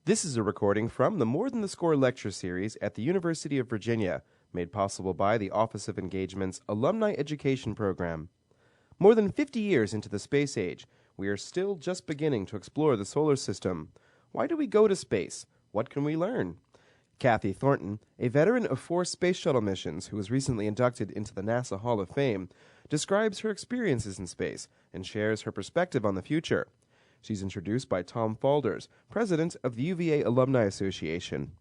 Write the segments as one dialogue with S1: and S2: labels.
S1: This is a recording from the More Than the Score lecture series at the University of Virginia, made possible by the Office of Engagement's Alumni Education Program. More than 50 years into the space age, we are still just beginning to explore the solar system. Why do we go to space? What can we learn? Kathy Thornton, a veteran of 4 space shuttle missions who was recently inducted into the NASA Hall of Fame, describes her experiences in space and shares her perspective on the future. She's introduced by Tom Falders, president of the UVA Alumni Association.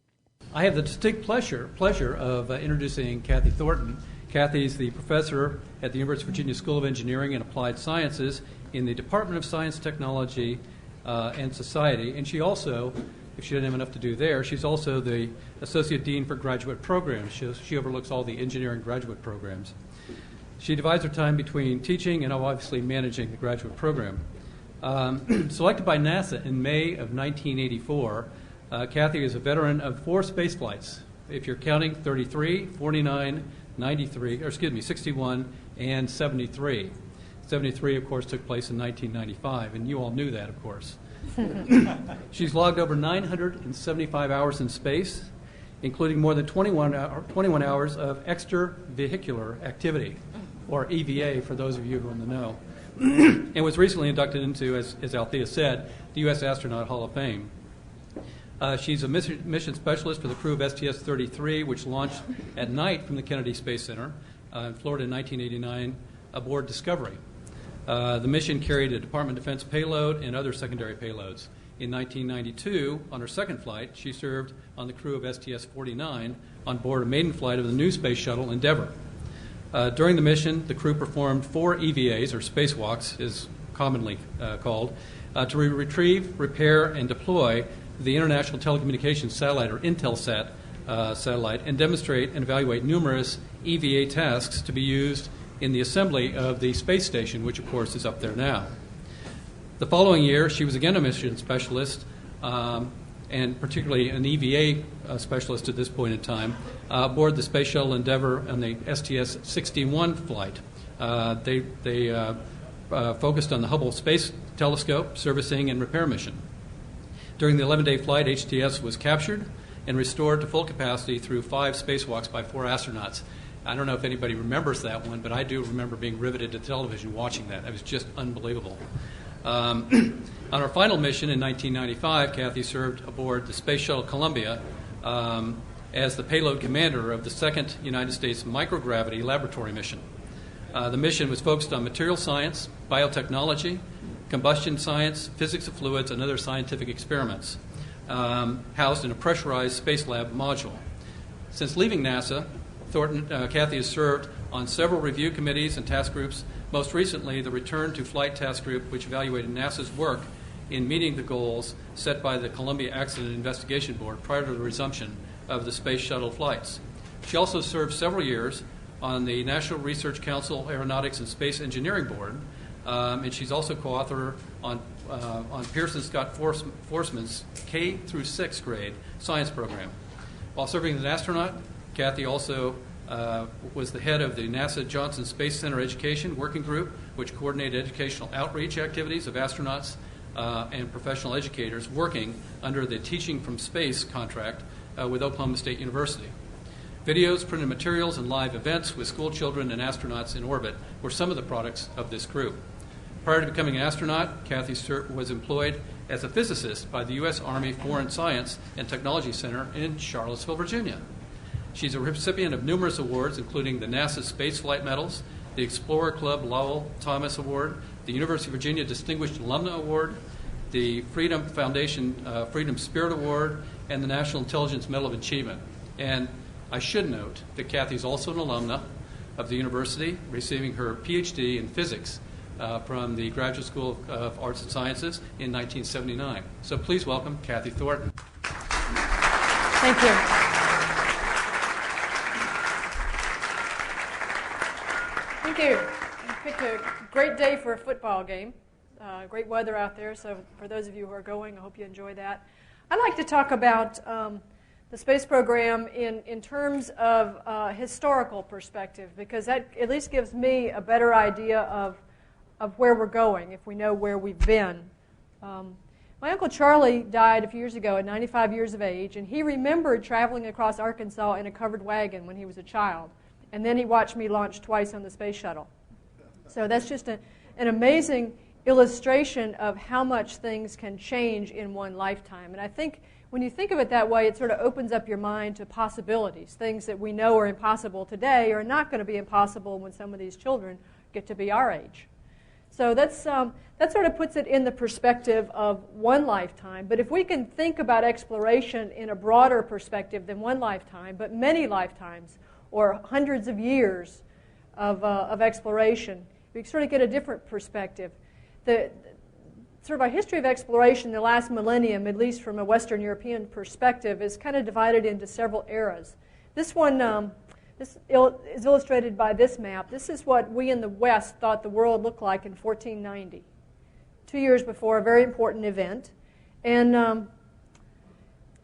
S2: I have the distinct pleasure of introducing Kathy Thornton. Kathy is the professor at the University of Virginia School of Engineering and Applied Sciences in the Department of Science, Technology, and Society. And she also, if she didn't have enough to do there, she's also the Associate Dean for Graduate Programs. She overlooks all the engineering graduate programs. She divides her time between teaching and obviously managing the graduate program. Selected by NASA in May of 1984, Kathy is a veteran of 4 space flights. If you're counting 33, 49, 93, or excuse me, 61, and 73. 73, of course, took place in 1995, and you all knew that, of course. She's logged over 975 hours in space, including more than 21 hours of extravehicular activity, or EVA, for those of you who are in the know. And was recently inducted into, as Althea said, the U.S. Astronaut Hall of Fame. She's a mission specialist for the crew of STS-33, which launched at night from the Kennedy Space Center in Florida in 1989 aboard Discovery. The mission carried a Department of Defense payload and other secondary payloads. In 1992, on her second flight, she served on the crew of STS-49 on board a maiden flight of the new space shuttle Endeavour. During the mission, the crew performed 4 EVAs, or spacewalks, is commonly called, to retrieve, repair, and deploy the International Telecommunications Satellite, or Intelsat satellite, and demonstrate and evaluate numerous EVA tasks to be used in the assembly of the space station, which, of course, is up there now. The following year, she was again a mission specialist, and particularly an EVA specialist at this point in time, aboard the Space Shuttle Endeavour on the STS-61 flight. They focused on the Hubble Space Telescope servicing and repair mission. During the 11-day flight, HTS was captured and restored to full capacity through 5 spacewalks by 4 astronauts. I don't know if anybody remembers that one, but I do remember being riveted to television watching that. It was just unbelievable. On our final mission in 1995, Kathy served aboard the Space Shuttle Columbia as the payload commander of the second United States microgravity laboratory mission. The mission was focused on material science, biotechnology, combustion science, physics of fluids, and other scientific experiments, housed in a pressurized space lab module. Since leaving NASA, Kathy has served on several review committees and task groups, most recently the Return to Flight Task Group, which evaluated NASA's work in meeting the goals set by the Columbia Accident Investigation Board prior to the resumption of the Space Shuttle flights. She also served several years on the National Research Council Aeronautics and Space Engineering Board, and she's also co-author on Pearson Scott Forsman's K through 6th grade science program. While serving as an astronaut, Kathy also was the head of the NASA Johnson Space Center Education Working Group, which coordinated educational outreach activities of astronauts and professional educators working under the Teaching from Space contract with Oklahoma State University. Videos, printed materials, and live events with school children and astronauts in orbit were some of the products of this group. Prior to becoming an astronaut, Kathy was employed as a physicist by the U.S. Army Foreign Science and Technology Center in Charlottesville, Virginia. She's a recipient of numerous awards, including the NASA Space Flight Medals, the Explorer Club Lowell Thomas Award, the University of Virginia Distinguished Alumna Award, the Freedom Foundation Freedom Spirit Award, and the National Intelligence Medal of Achievement. And I should note that Kathy's also an alumna of the university, receiving her PhD in physics from the Graduate School of Arts and Sciences in 1979. So please welcome Kathy Thornton.
S3: Thank you. Thank you. You picked a great day for a football game. Great weather out there, so for those of you who are going, I hope you enjoy that. I'd like to talk about the space program in terms of historical perspective, because that at least gives me a better idea of where we're going if we know where we've been. My Uncle Charlie died a few years ago at 95 years of age, and he remembered traveling across Arkansas in a covered wagon when he was a child. And then he watched me launch twice on the space shuttle. So that's just an amazing illustration of how much things can change in one lifetime. And I think when you think of it that way, it sort of opens up your mind to possibilities. Things that we know are impossible today are not going to be impossible when some of these children get to be our age. So that sort of puts it in the perspective of one lifetime. But if we can think about exploration in a broader perspective than one lifetime, but many lifetimes or hundreds of years of exploration, we sort of get a different perspective. Sort of our history of exploration in the last millennium, at least from a Western European perspective, is kind of divided into several eras. This one is illustrated by this map. This is what we in the West thought the world looked like in 1490, 2 years before a very important event. And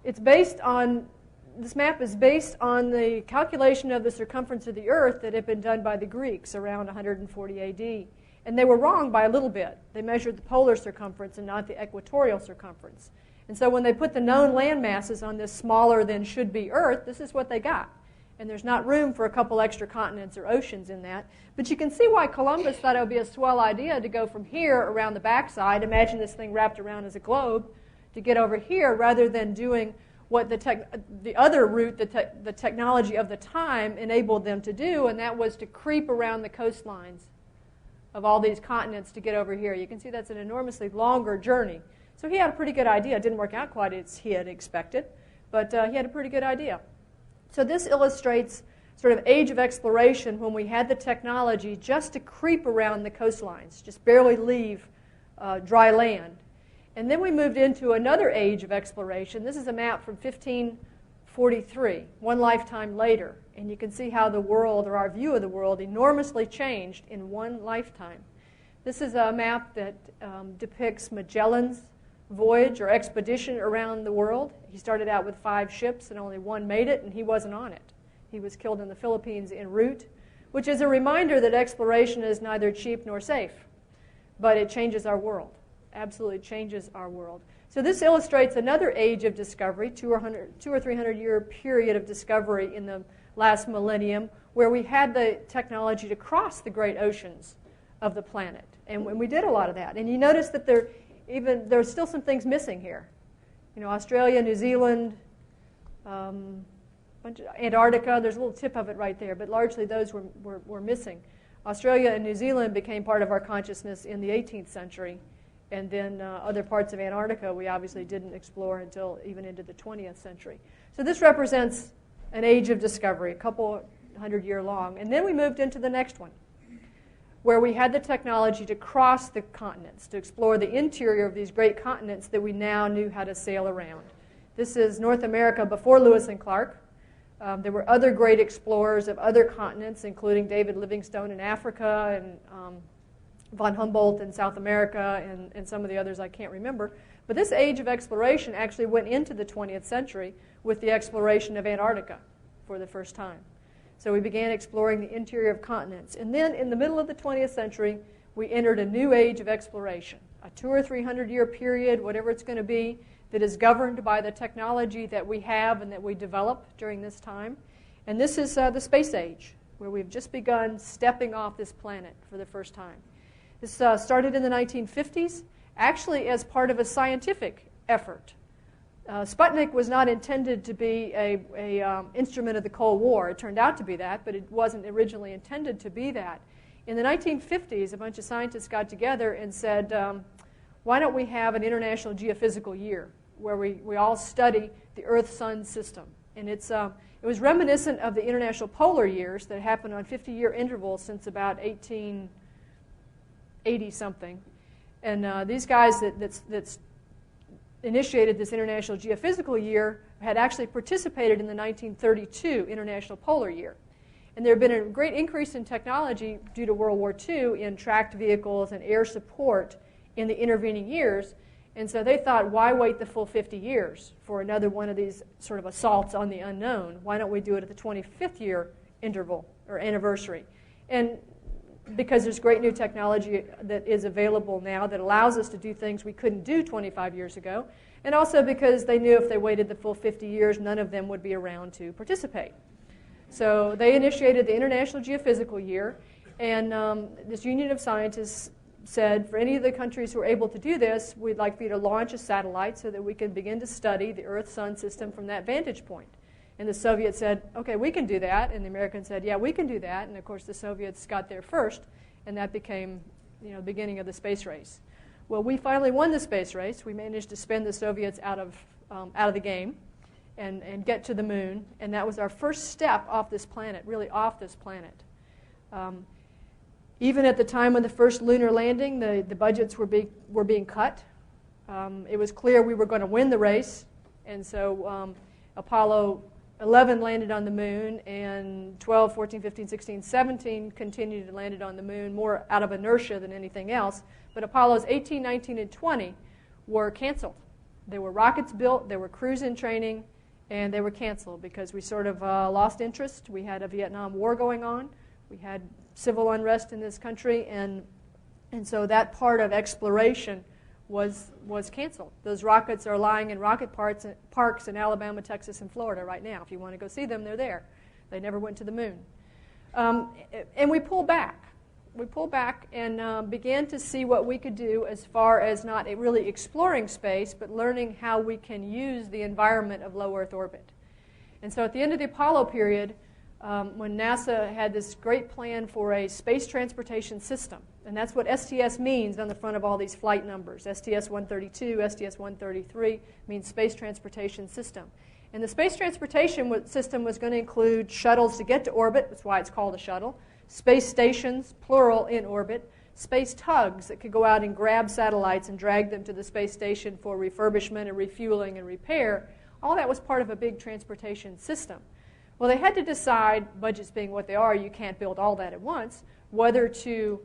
S3: this map is based on the calculation of the circumference of the Earth that had been done by the Greeks around 140 AD. And they were wrong by a little bit. They measured the polar circumference and not the equatorial circumference. And so when they put the known land masses on this smaller than should be Earth, this is what they got. And there's not room for a couple extra continents or oceans in that. But you can see why Columbus thought it would be a swell idea to go from here around the backside, imagine this thing wrapped around as a globe, to get over here rather than doing what the other route the technology of the time enabled them to do, and that was to creep around the coastlines of all these continents to get over here. You can see that's an enormously longer journey. So he had a pretty good idea. It didn't work out quite as he had expected, but he had a pretty good idea. So this illustrates sort of age of exploration when we had the technology just to creep around the coastlines, just barely leave dry land. And then we moved into another age of exploration. This is a map from 1543, one lifetime later. And you can see how the world, or our view of the world, enormously changed in one lifetime. This is a map that depicts Magellan's voyage or expedition around the world. He started out with 5 ships and only one made it, and he wasn't on it. He was killed in the Philippines en route, which is a reminder that exploration is neither cheap nor safe, but it changes our world, absolutely changes our world. So this illustrates another age of discovery, 200 or 300 year period of discovery in the last millennium, where we had the technology to cross the great oceans of the planet. And we did a lot of that. And you notice that there's still some things missing here. You know, Australia, New Zealand, Antarctica, there's a little tip of it right there, but largely those were missing. Australia and New Zealand became part of our consciousness in the 18th century, and then other parts of Antarctica we obviously didn't explore until even into the 20th century. So this represents an age of discovery, a couple 100 year long. And then we moved into the next one, where we had the technology to cross the continents, to explore the interior of these great continents that we now knew how to sail around. This is North America before Lewis and Clark. There were other great explorers of other continents, including David Livingstone in Africa and von Humboldt in South America and some of the others I can't remember. But this age of exploration actually went into the 20th century with the exploration of Antarctica for the first time. So we began exploring the interior of continents. And then in the middle of the 20th century, we entered a new age of exploration, a 200 or 300 year period, whatever it's going to be, that is governed by the technology that we have and that we develop during this time. And this is the space age, where we've just begun stepping off this planet for the first time. This started in the 1950s, actually as part of a scientific effort. Sputnik was not intended to be an instrument of the Cold War. It turned out to be that, but it wasn't originally intended to be that. In the 1950s, a bunch of scientists got together and said, why don't we have an international geophysical year where we all study the Earth-Sun system? And it was reminiscent of the international polar years that happened on 50-year intervals since about 1880-something. And these guys that initiated this International Geophysical Year had actually participated in the 1932 International Polar Year. And there had been a great increase in technology due to World War II in tracked vehicles and air support in the intervening years. And so they thought, why wait the full 50 years for another one of these sort of assaults on the unknown? Why don't we do it at the 25th year interval or anniversary? And because there's great new technology that is available now that allows us to do things we couldn't do 25 years ago, and also because they knew if they waited the full 50 years, none of them would be around to participate. So they initiated the International Geophysical Year, and this Union of Scientists said, for any of the countries who are able to do this, we'd like for you to launch a satellite so that we can begin to study the Earth-Sun system from that vantage point. And the Soviets said, okay, we can do that. And the Americans said, yeah, we can do that. And of course, the Soviets got there first, and that became, the beginning of the space race. Well, we finally won the space race. We managed to spin the Soviets out of the game and get to the moon. And that was our first step off this planet, really off this planet. Even at the time of the first lunar landing, the budgets were being cut. It was clear we were going to win the race. And so Apollo 11 landed on the moon, and 12, 14, 15, 16, 17 continued to landed on the moon, more out of inertia than anything else. But Apollos 18, 19, and 20 were canceled. There were rockets built, there were crews in training, and they were canceled because we sort of lost interest. We had a Vietnam War going on. We had civil unrest in this country, and so that part of exploration was canceled. Those rockets are lying in rocket parks in Alabama, Texas, and Florida right now. If you want to go see them, they're there. They never went to the moon. And we pulled back. We pulled back and began to see what we could do as far as not really exploring space, but learning how we can use the environment of low Earth orbit. And so at the end of the Apollo period, when NASA had this great plan for a space transportation system, and that's what STS means on the front of all these flight numbers. STS-132, STS-133 means Space Transportation System. And the space transportation system was going to include shuttles to get to orbit, that's why it's called a shuttle, space stations, plural, in orbit, space tugs that could go out and grab satellites and drag them to the space station for refurbishment and refueling and repair. All that was part of a big transportation system. Well, they had to decide, budgets being what they are, you can't build all that at once, whether to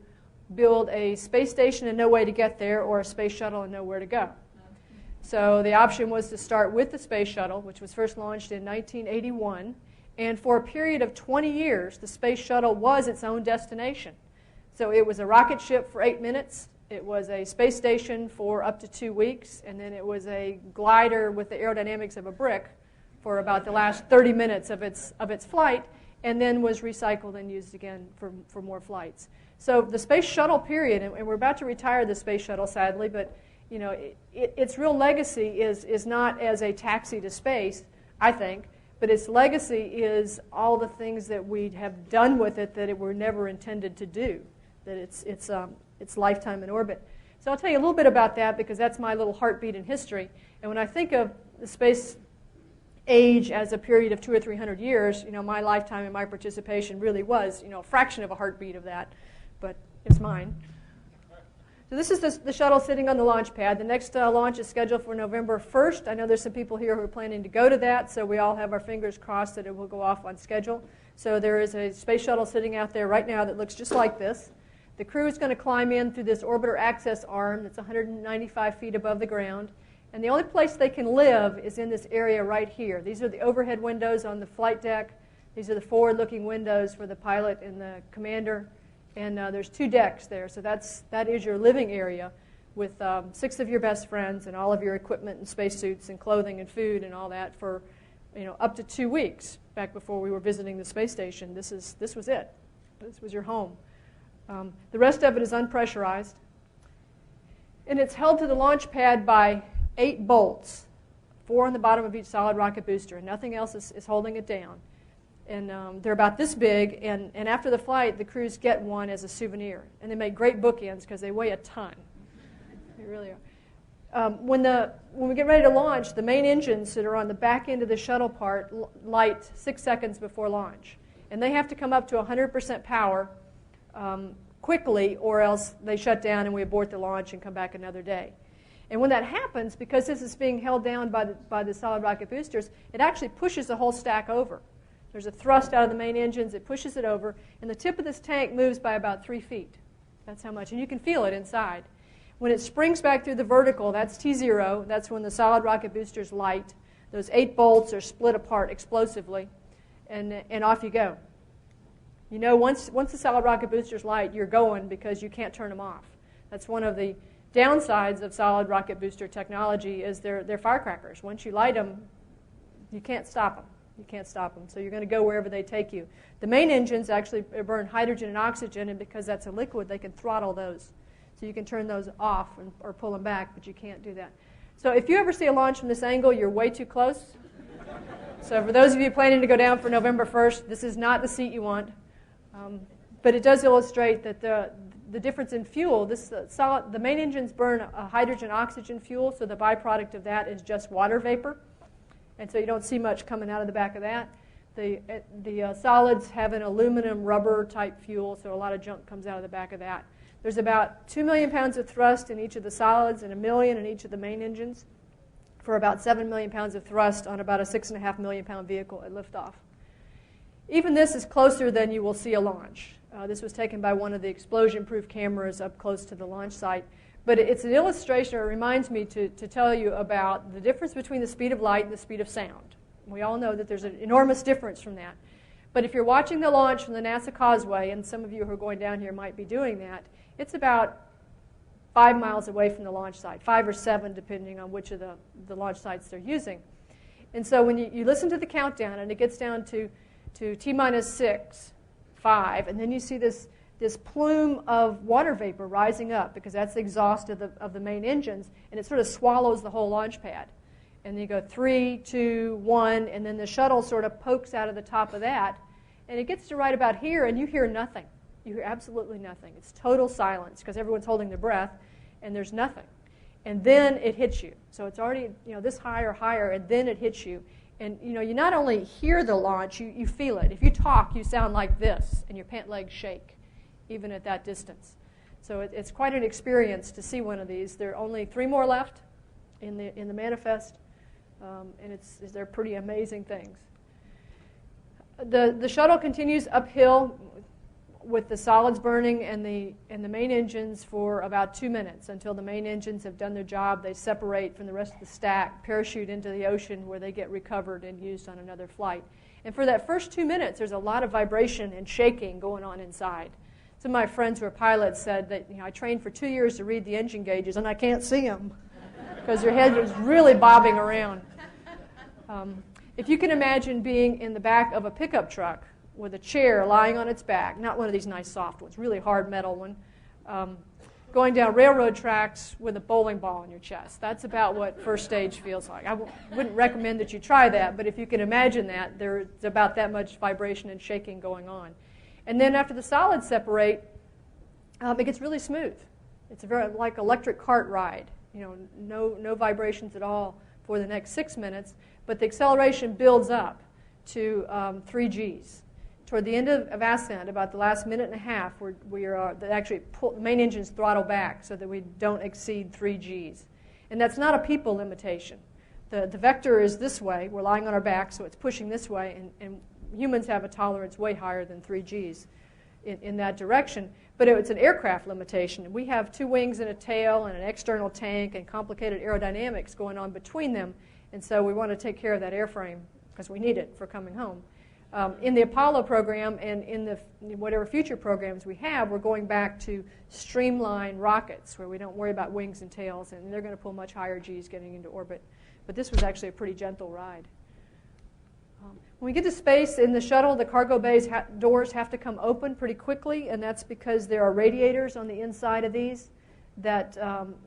S3: build a space station and no way to get there or a space shuttle and nowhere to go. So the option was to start with the space shuttle, which was first launched in 1981, and for a period of 20 years, the space shuttle was its own destination. So it was a rocket ship for 8 minutes, it was a space station for up to 2 weeks, and then it was a glider with the aerodynamics of a brick for about the last 30 minutes of its flight, and then was recycled and used again for more flights. So the space shuttle period, and we're about to retire the space shuttle, sadly, but its real legacy is not as a taxi to space, I think, but its legacy is all the things that we have done with it that it were never intended to do, that its lifetime in orbit. So I'll tell you a little bit about that because that's my little heartbeat in history. And when I think of the space age as a period of 200 or 300 years, my lifetime and my participation really was, a fraction of a heartbeat of that, but it's mine. So this is the shuttle sitting on the launch pad. The next launch is scheduled for November 1st. I know there's some people here who are planning to go to that, so we all have our fingers crossed that it will go off on schedule. So there is a space shuttle sitting out there right now that looks just like this. The crew is going to climb in through this orbiter access arm that's 195 feet above the ground. And the only place they can live is in this area right here. These are the overhead windows on the flight deck. These are the forward-looking windows for the pilot and the commander. And there's 2 decks there, so that is your living area with 6 of your best friends and all of your equipment and spacesuits and clothing and food and all that for up to 2 weeks. Back before we were visiting the space station, this was it. This was your home. The rest of it is unpressurized, and it's held to the launch pad by 8 bolts, 4 on the bottom of each solid rocket booster, and nothing else is holding it down. And they're about this big, and after the flight, the crews get one as a souvenir. And they make great bookends because they weigh a ton. They really are. When we get ready to launch, the main engines that are on the back end of the shuttle part light 6 seconds before launch. And they have to come up to 100% power quickly, or else they shut down and we abort the launch and come back another day. And when that happens, because this is being held down by the solid rocket boosters, it actually pushes the whole stack over. There's a thrust out of the main engines, it pushes it over, and the tip of this tank moves by about 3 feet. That's how much, and you can feel it inside. When it springs back through the vertical, that's T0, that's when the solid rocket boosters light. Those 8 bolts are split apart explosively, and off you go. You know, once the solid rocket boosters light, you're going because you can't turn them off. That's one of the downsides of solid rocket booster technology is they're firecrackers. Once you light them, you can't stop them. You can't stop them. So you're going to go wherever they take you. The main engines actually burn hydrogen and oxygen, and because that's a liquid, they can throttle those. So you can turn those off or pull them back, but you can't do that. So if you ever see a launch from this angle, you're way too close. So for those of you planning to go down for November 1st, this is not the seat you want. But it does illustrate that the difference in fuel, the main engines burn a hydrogen-oxygen fuel, so the byproduct of that is just water vapor. And so you don't see much coming out of the back of that. The solids have an aluminum rubber type fuel, so a lot of junk comes out of the back of that. There's about 2 million pounds of thrust in each of the solids and 1 million in each of the main engines for about 7 million pounds of thrust on about a 6.5 million pound vehicle at liftoff. Even this is closer than you will see a launch. This was taken by one of the explosion-proof cameras up close to the launch site. But it's an illustration, or it reminds me to tell you about the difference between the speed of light and the speed of sound. We all know that there's an enormous difference from that. But if you're watching the launch from the NASA Causeway, and some of you who are going down here might be doing that, it's about 5 miles away from the launch site, 5 or 7 depending on which of the launch sites they're using. And so when you listen to the countdown and it gets down to T-minus 6, 5, and then you see this plume of water vapor rising up because that's the exhaust of the main engines, and it sort of swallows the whole launch pad. And then you go 3, 2, 1, and then the shuttle sort of pokes out of the top of that, and it gets to right about here, and you hear nothing. You hear absolutely nothing. It's total silence because everyone's holding their breath, and there's nothing. And then it hits you. So it's already this high or higher, and then it hits you. And you not only hear the launch, you feel it. If you talk, you sound like this, and your pant legs shake, even at that distance. So it's quite an experience to see one of these. There are only 3 more left in the manifest, and they're pretty amazing things. The shuttle continues uphill with the solids burning and the main engines for about 2 minutes until the main engines have done their job. They separate from the rest of the stack, parachute into the ocean where they get recovered and used on another flight. And for that first 2 minutes, there's a lot of vibration and shaking going on inside. Some of my friends who are pilots said that I trained for 2 years to read the engine gauges and I can't see them because your head is really bobbing around. If you can imagine being in the back of a pickup truck with a chair lying on its back, not one of these nice soft ones, really hard metal one, going down railroad tracks with a bowling ball in your chest. That's about what first stage feels like. I wouldn't recommend that you try that, but if you can imagine that, there's about that much vibration and shaking going on. And then after the solids separate, it gets really smooth. It's very like electric cart ride. No vibrations at all for the next 6 minutes, but the acceleration builds up to 3 Gs. Toward the end of ascent, about the last minute and a half, the main engines throttle back so that we don't exceed 3 Gs. And that's not a people limitation. The vector is this way. We're lying on our back, so it's pushing this way, and humans have a tolerance way higher than 3 Gs in that direction. But it's an aircraft limitation. We have 2 wings and a tail and an external tank and complicated aerodynamics going on between them, and so we want to take care of that airframe because we need it for coming home. In the Apollo program and in the whatever future programs we have, we're going back to streamline rockets where we don't worry about wings and tails, and they're going to pull much higher Gs getting into orbit. But this was actually a pretty gentle ride. When we get to space in the shuttle, the cargo bay's doors have to come open pretty quickly, and that's because there are radiators on the inside of these that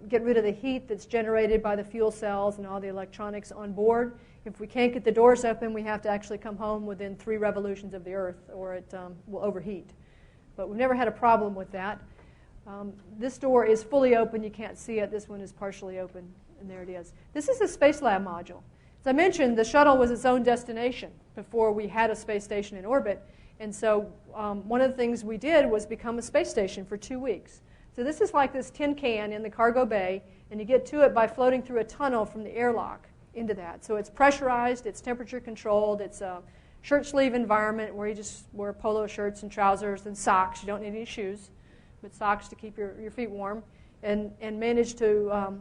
S3: get rid of the heat that's generated by the fuel cells and all the electronics on board. If we can't get the doors open, we have to actually come home within 3 revolutions of the Earth, or it will overheat. But we've never had a problem with that. This door is fully open. You can't see it. This one is partially open, and there it is. This is the Space Lab module. As I mentioned, the shuttle was its own destination before we had a space station in orbit. And so one of the things we did was become a space station for 2 weeks. So this is like this tin can in the cargo bay, and you get to it by floating through a tunnel from the airlock into that. So it's pressurized, it's temperature controlled, it's a shirt sleeve environment where you just wear polo shirts and trousers and socks. You don't need any shoes, but socks to keep your feet warm, and manage to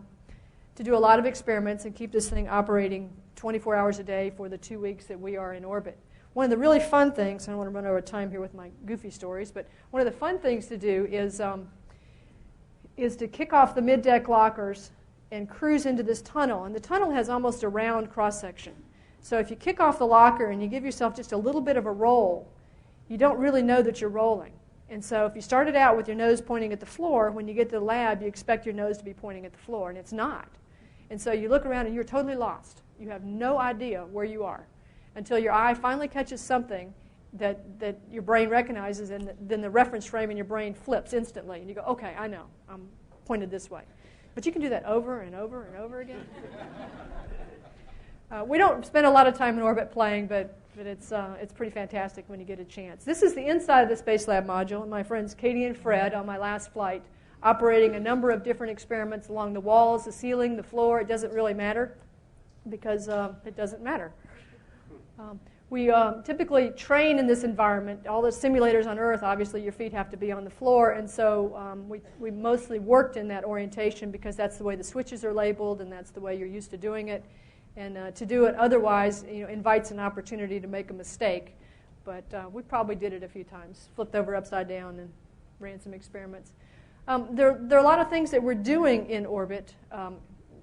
S3: do a lot of experiments and keep this thing operating 24 hours a day for the 2 weeks that we are in orbit. one of the really fun things, I don't want to run over time here with my goofy stories, but one of the fun things to do is to kick off the mid-deck lockers and cruise into this tunnel. And the tunnel has almost a round cross-section. So if you kick off the locker and you give yourself just a little bit of a roll, you don't really know that you're rolling. And so if you started out with your nose pointing at the floor, when you get to the lab, you expect your nose to be pointing at the floor, and it's not. And so you look around and you're totally lost. You have no idea where you are until your eye finally catches something that your brain recognizes, and then the reference frame in your brain flips instantly. And you go, okay, I know. I'm pointed this way. But you can do that over and over and over again. We don't spend a lot of time in orbit playing, but it's pretty fantastic when you get a chance. This is the inside of the Space Lab module, and my friends Katie and Fred on my last flight, operating a number of different experiments along the walls, the ceiling, the floor. It doesn't really matter because it doesn't matter. We typically train in this environment. All the simulators on Earth, obviously your feet have to be on the floor, and so we mostly worked in that orientation because that's the way the switches are labeled and that's the way you're used to doing it. And to do it otherwise, invites an opportunity to make a mistake. But we probably did it a few times, flipped over upside down and ran some experiments. There are a lot of things that we're doing in orbit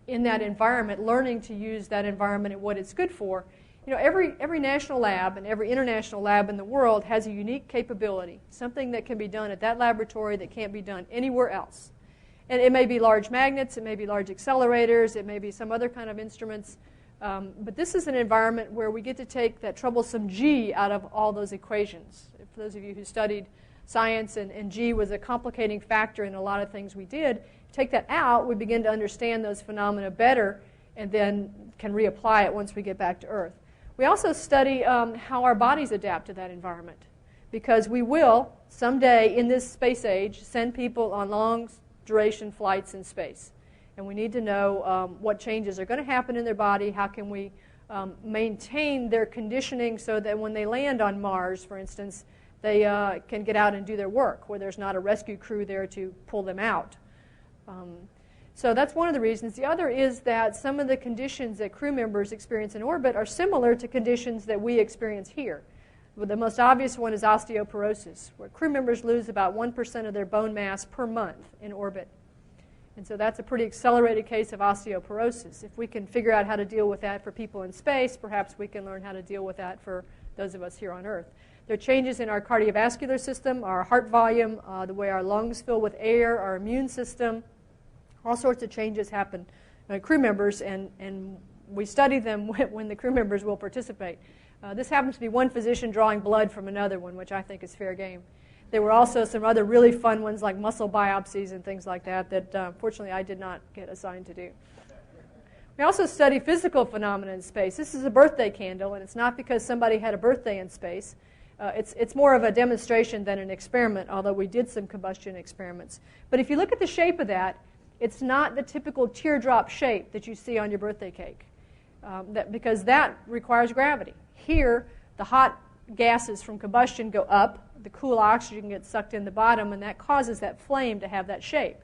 S3: in that environment, learning to use that environment and what it's good for. Every national lab and every international lab in the world has a unique capability, something that can be done at that laboratory that can't be done anywhere else. And it may be large magnets, it may be large accelerators, it may be some other kind of instruments. But this is an environment where we get to take that troublesome G out of all those equations. For those of you who studied science and G was a complicating factor in a lot of things we did, take that out, we begin to understand those phenomena better and then can reapply it once we get back to Earth. We also study how our bodies adapt to that environment, because we will someday in this space age send people on long duration flights in space. And we need to know what changes are going to happen in their body, how can we maintain their conditioning so that when they land on Mars, for instance, they can get out and do their work, where there's not a rescue crew there to pull them out. So that's one of the reasons. The other is that some of the conditions that crew members experience in orbit are similar to conditions that we experience here. Well, the most obvious one is osteoporosis, where crew members lose about 1% of their bone mass per month in orbit. And so that's a pretty accelerated case of osteoporosis. If we can figure out how to deal with that for people in space, perhaps we can learn how to deal with that for those of us here on Earth. There are changes in our cardiovascular system, our heart volume, the way our lungs fill with air, our immune system. All sorts of changes happen in crew members, and we study them when the crew members will participate. This happens to be one physician drawing blood from another one, which I think is fair game. There were also some other really fun ones like muscle biopsies and things like that fortunately I did not get assigned to do. We also study physical phenomena in space. This is a birthday candle, and it's not because somebody had a birthday in space. It's more of a demonstration than an experiment, although we did some combustion experiments. But if you look at the shape of that, it's not the typical teardrop shape that you see on your birthday cake, because that requires gravity. Here, the hot gases from combustion go up, the cool oxygen gets sucked in the bottom, and that causes that flame to have that shape.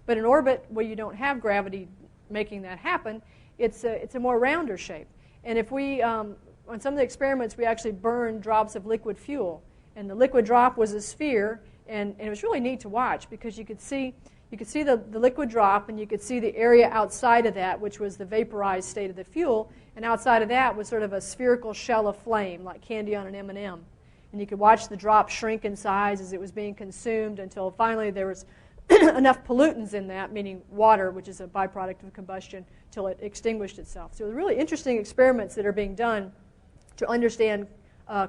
S3: But in orbit, where you don't have gravity making that happen, it's a more rounder shape. And if we, on some of the experiments, we actually burned drops of liquid fuel, and the liquid drop was a sphere, and it was really neat to watch because you could see the liquid drop, and you could see the area outside of that, which was the vaporized state of the fuel, and outside of that was sort of a spherical shell of flame, like candy on an M&M. And you could watch the drop shrink in size as it was being consumed until finally there was enough pollutants in that, meaning water, which is a byproduct of combustion, till it extinguished itself. So really interesting experiments that are being done to understand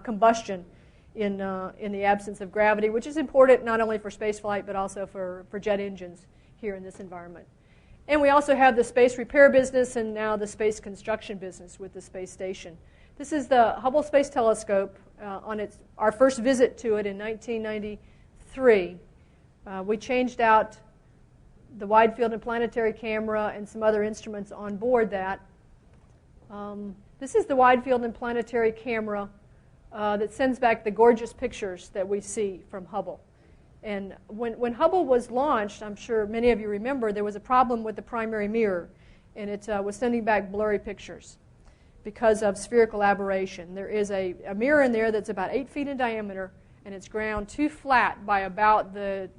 S3: combustion in the absence of gravity, which is important not only for spaceflight but also for jet engines here in this environment. And we also have the space repair business and now the space construction business with the space station. This is the Hubble Space Telescope on our first visit to it in 1993. We changed out the wide field and planetary camera and some other instruments on board that. This is the wide field and planetary camera that sends back the gorgeous pictures that we see from Hubble. And when Hubble was launched, I'm sure many of you remember, there was a problem with the primary mirror, and it was sending back blurry pictures because of spherical aberration. There is a mirror in there that's about 8 feet in diameter, and it's ground too flat by about the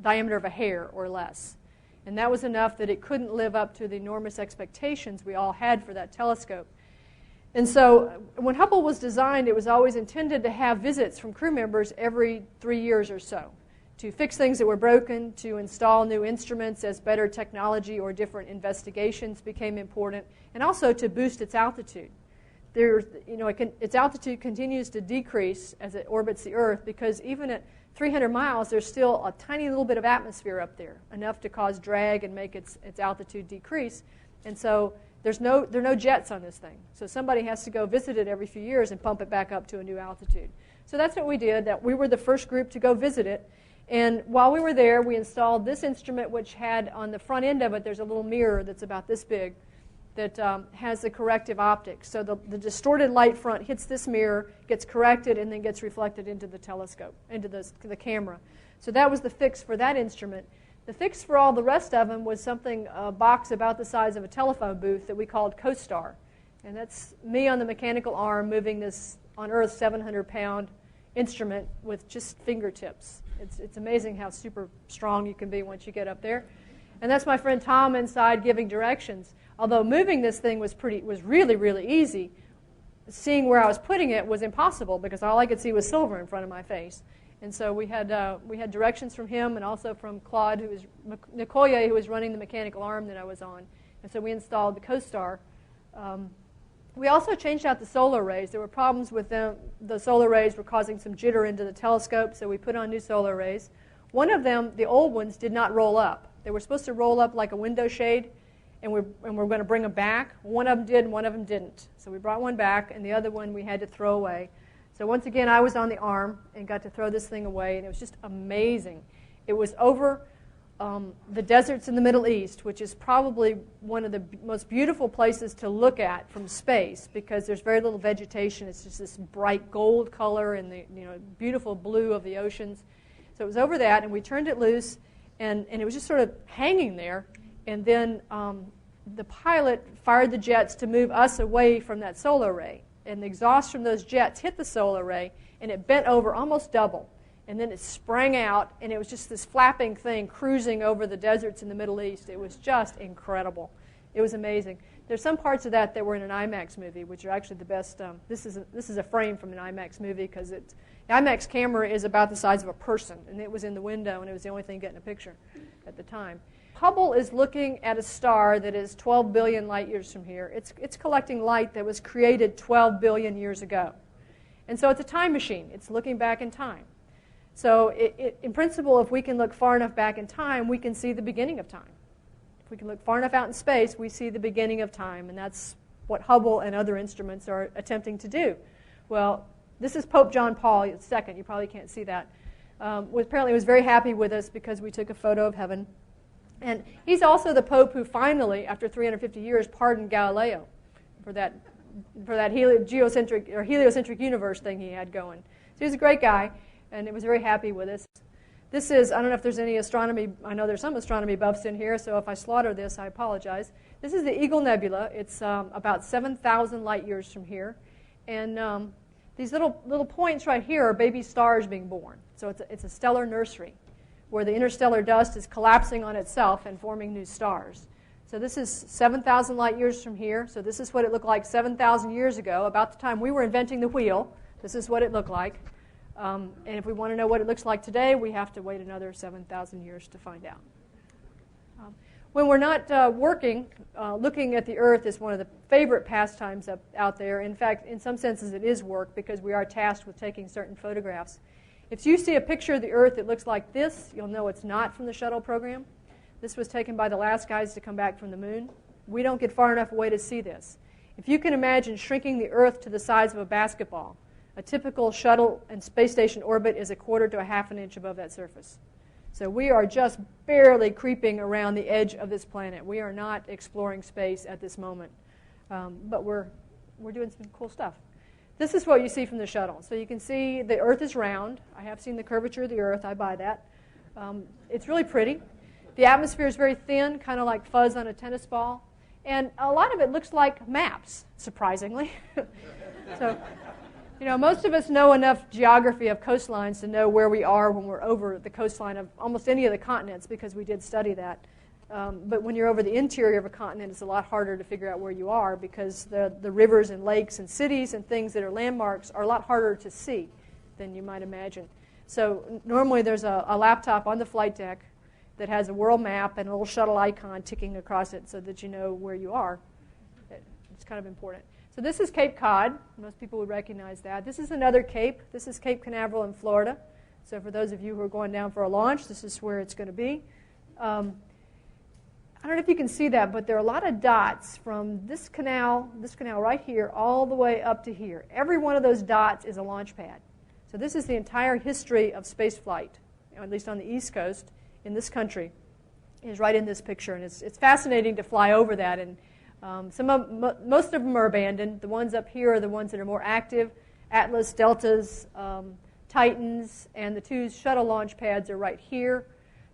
S3: diameter of a hair or less. And that was enough that it couldn't live up to the enormous expectations we all had for that telescope. And so when Hubble was designed, it was always intended to have visits from crew members every 3 years or so to fix things that were broken, to install new instruments as better technology or different investigations became important, and also to boost its altitude. Its altitude continues to decrease as it orbits the Earth because even at 300 miles, there's still a tiny little bit of atmosphere up there, enough to cause drag and make its altitude decrease. And so there are no jets on this thing. So somebody has to go visit it every few years and pump it back up to a new altitude. So that's what we did. That we were the first group to go visit it. And while we were there, we installed this instrument, which had on the front end of it, there's a little mirror that's about this big that has the corrective optics. So the distorted light front hits this mirror, gets corrected, and then gets reflected into the telescope, into the camera. So that was the fix for that instrument. The fix for all the rest of them was a box about the size of a telephone booth that we called CoStar. And that's me on the mechanical arm moving this, on Earth, 700-pound instrument with just fingertips. It's amazing how super strong you can be once you get up there. And that's my friend Tom inside giving directions. Although moving this thing was really, really easy, seeing where I was putting it was impossible because all I could see was silver in front of my face. And so we had directions from him and also from Claude, Nicoye, who was running the mechanical arm that I was on. And so we installed the CoStar. We also changed out the solar rays. There were problems with them. The solar rays were causing some jitter into the telescope, so we put on new solar rays. One of them, the old ones, did not roll up. They were supposed to roll up like a window shade, and we're going to bring them back. One of them did, and one of them didn't. So we brought one back, and the other one we had to throw away. So once again, I was on the arm and got to throw this thing away, and it was just amazing. It was over the deserts in the Middle East, which is probably one of the most beautiful places to look at from space because there's very little vegetation. It's just this bright gold color and the beautiful blue of the oceans. So it was over that, and we turned it loose, and it was just sort of hanging there. And then the pilot fired the jets to move us away from that solar ray. And the exhaust from those jets hit the solar ray, and it bent over almost double. And then it sprang out, and it was just this flapping thing cruising over the deserts in the Middle East. It was just incredible. It was amazing. There's some parts of that were in an IMAX movie, which are actually the best. This is a frame from an IMAX movie because the IMAX camera is about the size of a person, and it was in the window, and it was the only thing getting a picture at the time. Hubble is looking at a star that is 12 billion light years from here. It's collecting light that was created 12 billion years ago. And so it's a time machine. It's looking back in time. So in principle, if we can look far enough back in time, we can see the beginning of time. If we can look far enough out in space, we see the beginning of time. And that's what Hubble and other instruments are attempting to do. Well, this is Pope John Paul II. You probably can't see that. Apparently was very happy with us because we took a photo of heaven. And he's also the Pope who finally, after 350 years, pardoned Galileo for that heliocentric universe thing he had going. So he's a great guy, and he was very happy with us. This is, I don't know if there's any astronomy, I know there's some astronomy buffs in here, so if I slaughter this, I apologize. This is the Eagle Nebula. It's about 7,000 light years from here. And these little points right here are baby stars being born. So it's a stellar nursery, where the interstellar dust is collapsing on itself and forming new stars. So this is 7,000 light years from here. So this is what it looked like 7,000 years ago, about the time we were inventing the wheel. This is what it looked like. And if we want to know what it looks like today, we have to wait another 7,000 years to find out. When we're not working, looking at the Earth is one of the favorite pastimes out there. In fact, in some senses it is work because we are tasked with taking certain photographs. If you see a picture of the Earth that looks like this, you'll know it's not from the shuttle program. This was taken by the last guys to come back from the moon. We don't get far enough away to see this. If you can imagine shrinking the Earth to the size of a basketball, a typical shuttle and space station orbit is 1/4 to 1/2 inch above that surface. So we are just barely creeping around the edge of this planet. We are not exploring space at this moment. But we're doing some cool stuff. This is what you see from the shuttle. So you can see the Earth is round. I have seen the curvature of the Earth. I buy that. It's really pretty. The atmosphere is very thin, kind of like fuzz on a tennis ball. And a lot of it looks like maps, surprisingly. So, most of us know enough geography of coastlines to know where we are when we're over the coastline of almost any of the continents, because we did study that. But when you're over the interior of a continent, it's a lot harder to figure out where you are, because the rivers and lakes and cities and things that are landmarks are a lot harder to see than you might imagine. So normally there's a laptop on the flight deck that has a world map and a little shuttle icon ticking across it so that you know where you are. It's kind of important. So this is Cape Cod. Most people would recognize that. This is another Cape. This is Cape Canaveral in Florida. So for those of you who are going down for a launch, this is where it's going to be. I don't know if you can see that, but there are a lot of dots from this canal right here, all the way up to here. Every one of those dots is a launch pad. So this is the entire history of space flight, at least on the East Coast in this country, is right in this picture. And it's fascinating to fly over that. And most of them are abandoned. The ones up here are the ones that are more active. Atlas, Deltas, Titans, and the two shuttle launch pads are right here.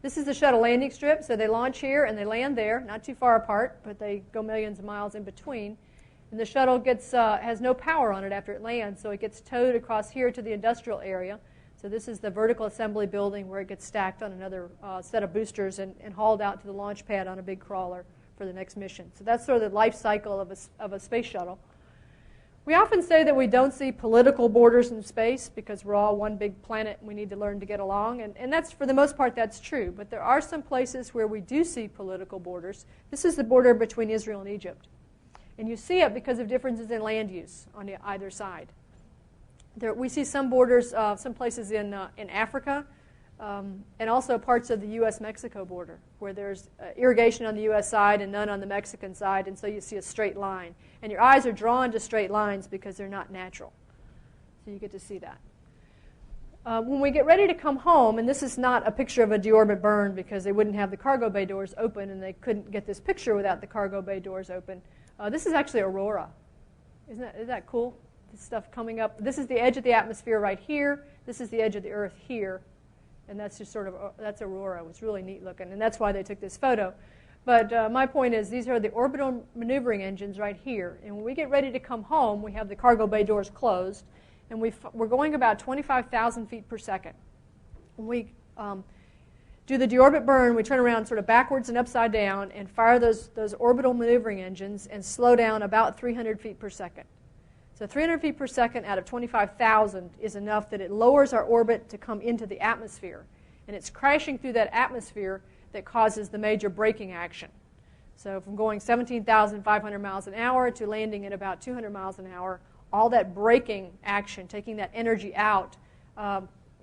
S3: This is the shuttle landing strip, so they launch here and they land there, not too far apart, but they go millions of miles in between. And the shuttle has no power on it after it lands, so it gets towed across here to the industrial area. So this is the vertical assembly building where it gets stacked on another set of boosters and hauled out to the launch pad on a big crawler for the next mission. So that's sort of the life cycle of a space shuttle. We often say that we don't see political borders in space because we're all one big planet and we need to learn to get along. And that's, for the most part, that's true. But there are some places where we do see political borders. This is the border between Israel and Egypt. And you see it because of differences in land use on either side. We see some borders, some places in Africa, and also parts of the U.S.-Mexico border, where there's irrigation on the U.S. side and none on the Mexican side, and so you see a straight line. And your eyes are drawn to straight lines because they're not natural. So you get to see that. When we get ready to come home, and this is not a picture of a deorbit burn because they wouldn't have the cargo bay doors open, and they couldn't get this picture without the cargo bay doors open. This is actually aurora. Isn't that cool? This stuff coming up. This is the edge of the atmosphere right here. This is the edge of the Earth here. And that's just sort of, that's aurora. It's really neat looking, and that's why they took this photo. But my point is, these are the orbital maneuvering engines right here. And when we get ready to come home, we have the cargo bay doors closed, and we're going about 25,000 feet per second. When we do the deorbit burn, we turn around sort of backwards and upside down and fire those orbital maneuvering engines and slow down about 300 feet per second. So 300 feet per second out of 25,000 is enough that it lowers our orbit to come into the atmosphere. And it's crashing through that atmosphere that causes the major braking action. So from going 17,500 miles an hour to landing at about 200 miles an hour, all that braking action, taking that energy out,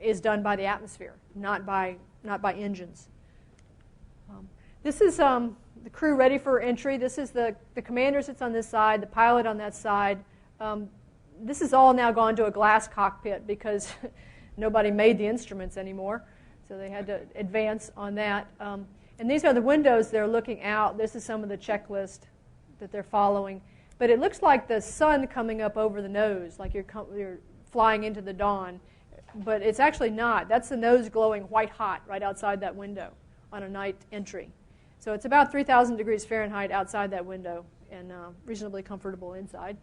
S3: is done by the atmosphere, not by engines. This is the crew ready for entry. This is the commander sits on this side, the pilot on that side. This is all now gone to a glass cockpit because nobody made the instruments anymore. So they had to advance on that. And these are the windows they're looking out. This is some of the checklist that they're following. But it looks like the sun coming up over the nose, like you're flying into the dawn. But it's actually not. That's the nose glowing white hot right outside that window on a night entry. So it's about 3,000 degrees Fahrenheit outside that window and reasonably comfortable inside.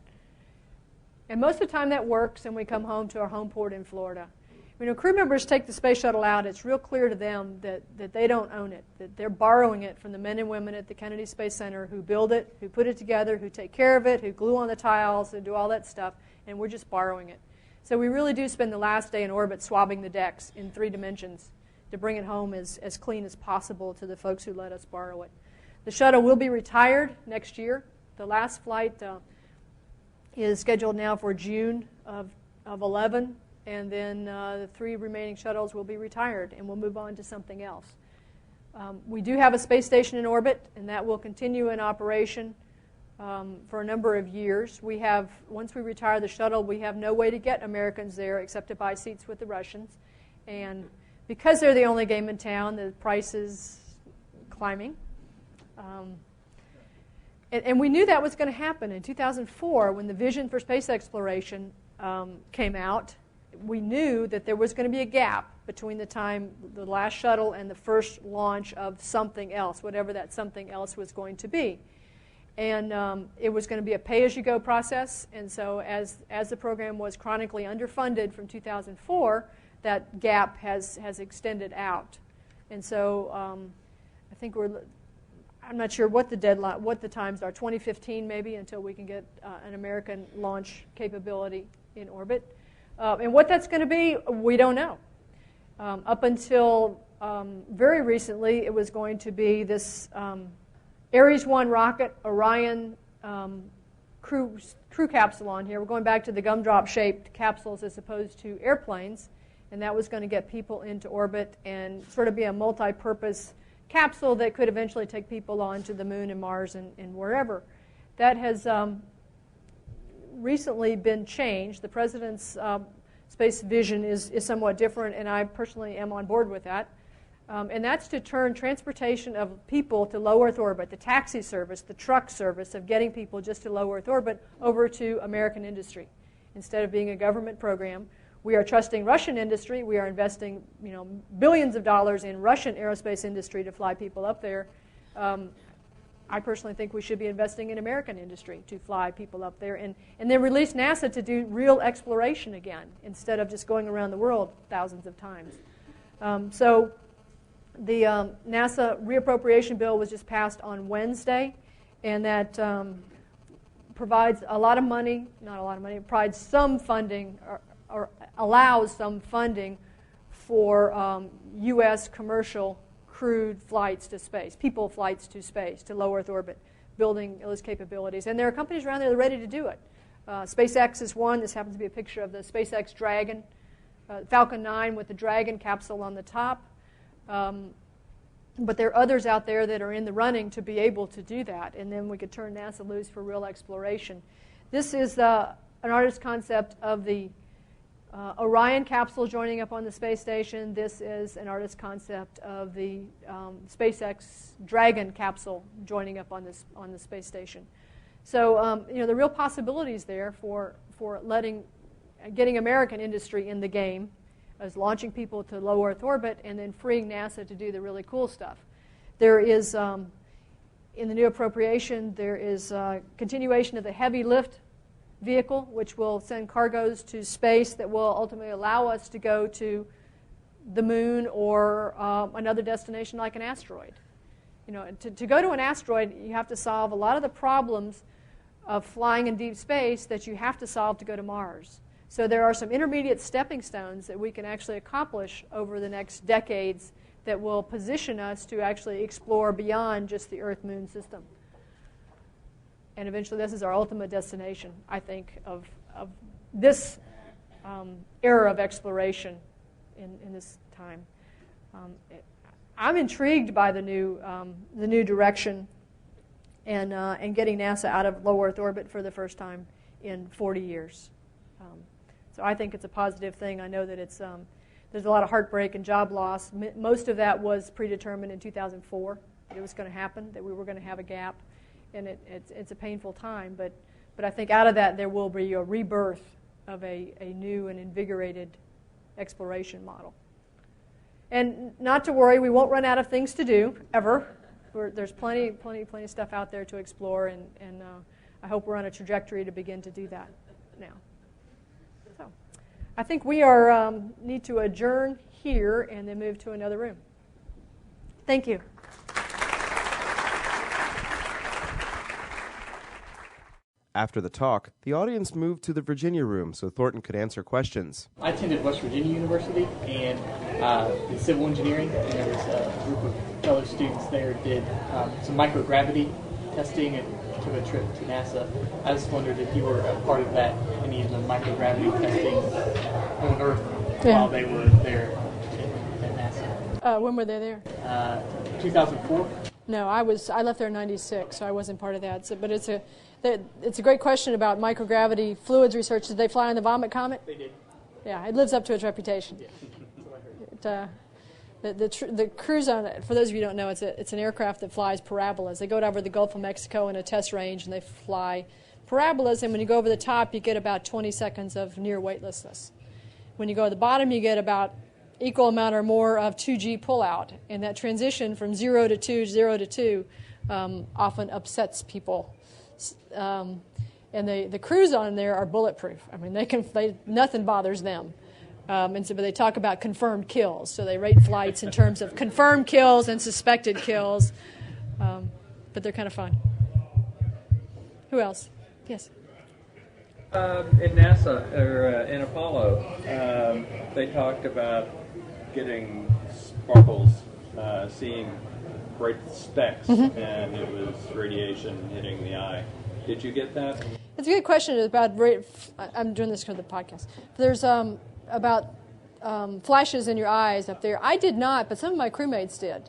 S3: And most of the time that works, and we come home to our home port in Florida. When crew members take the space shuttle out, it's real clear to them that they don't own it, that they're borrowing it from the men and women at the Kennedy Space Center who build it, who put it together, who take care of it, who glue on the tiles, and do all that stuff, and we're just borrowing it. So we really do spend the last day in orbit swabbing the decks in 3 dimensions to bring it home as clean as possible to the folks who let us borrow it. The shuttle will be retired next year. The last flight is scheduled now for June of 11. And then the 3 remaining shuttles will be retired, and we'll move on to something else. We do have a space station in orbit, and that will continue in operation for a number of years. Once we retire the shuttle, we have no way to get Americans there except to buy seats with the Russians. And because they're the only game in town, the price is climbing. And we knew that was going to happen. In 2004, when the vision for space exploration came out, we knew that there was going to be a gap between the time the last shuttle and the first launch of something else, whatever that something else was going to be. And it was going to be a pay-as-you-go process. And so as the program was chronically underfunded from 2004, that gap has extended out. And so I think I'm not sure what the deadline, what the times are, 2015 maybe, until we can get an American launch capability in orbit. And what that's going to be, we don't know. Up until very recently, it was going to be this Ares 1 rocket, Orion crew capsule on here. We're going back to the gumdrop-shaped capsules as opposed to airplanes, and that was going to get people into orbit and sort of be a multi-purpose capsule that could eventually take people on to the moon and Mars and wherever. That has recently been changed. The President's space vision is somewhat different, and I personally am on board with that. And that's to turn transportation of people to low Earth orbit, the taxi service, the truck service of getting people just to low Earth orbit, over to American industry. Instead of being a government program, we are trusting Russian industry. We are investing, billions of dollars in Russian aerospace industry to fly people up there. I personally think we should be investing in American industry to fly people up there, and then release NASA to do real exploration again, instead of just going around the world thousands of times. So the NASA reappropriation bill was just passed on Wednesday, and that provides a lot of money, not a lot of money, it provides some funding, or allows some funding for U.S. commercial crewed flights to space, people flights to space, to low Earth orbit, building those capabilities. And there are companies around there that are ready to do it. SpaceX is one. This happens to be a picture of the SpaceX Dragon, Falcon 9 with the Dragon capsule on the top. But there are others out there that are in the running to be able to do that, and then we could turn NASA loose for real exploration. This is an artist's concept of the Orion capsule joining up on the space station. This is an artist's concept of the SpaceX Dragon capsule joining up on the space station. So the real possibilities there for getting American industry in the game as launching people to low Earth orbit and then freeing NASA to do the really cool stuff. There is, in the new appropriation, there is continuation of the heavy lift vehicle, which will send cargoes to space that will ultimately allow us to go to the moon or another destination like an asteroid. To go to an asteroid, you have to solve a lot of the problems of flying in deep space that you have to solve to go to Mars. So there are some intermediate stepping stones that we can actually accomplish over the next decades that will position us to actually explore beyond just the Earth-Moon system. And eventually this is our ultimate destination, I think, of this era of exploration in this time. I'm intrigued by the new direction and getting NASA out of low Earth orbit for the first time in 40 years. So I think it's a positive thing. I know that there's a lot of heartbreak and job loss. Most of that was predetermined in 2004. That it was going to happen, that we were going to have a gap. And it's a painful time, but I think out of that there will be a rebirth of a new and invigorated exploration model. And not to worry, we won't run out of things to do, ever. There's plenty of stuff out there to explore, and I hope we're on a trajectory to begin to do that now. So I think we need to adjourn here and then move to another room. Thank you.
S1: After the talk, the audience moved to the Virginia room so Thornton could answer questions.
S4: I attended West Virginia University and did civil engineering, and there was a group of fellow students there did some microgravity testing and took a trip to NASA. I just wondered if you were a part of that, any of the microgravity testing on Earth while they were there at NASA.
S3: When were they there?
S4: 2004.
S3: No, I left there in '96, so I wasn't part of that. So, but it's a great question about microgravity fluids research. Did they fly on the Vomit Comet?
S4: They did.
S3: Yeah, it lives up to its reputation.
S4: Yeah, that's what I heard.
S3: The cruise on it, for those of you who don't know, it's an aircraft that flies parabolas. They go over the Gulf of Mexico in a test range, and they fly parabolas, and when you go over the top, you get about 20 seconds of near weightlessness. When you go to the bottom, you get about equal amount or more of 2G pullout, and that transition from 0 to 2 often upsets people. And the crews on there are bulletproof. I mean, nothing bothers them. But they talk about confirmed kills. So they rate flights in terms of confirmed kills and suspected kills. But they're kind of fun. Who else? Yes.
S5: In NASA or in Apollo, they talked about getting sparkles, seeing bright specks, and it was radiation hitting the eye. Did you get that?
S3: It's a good question about. I'm doing this for the podcast. There's about flashes in your eyes up there. I did not, but some of my crewmates did,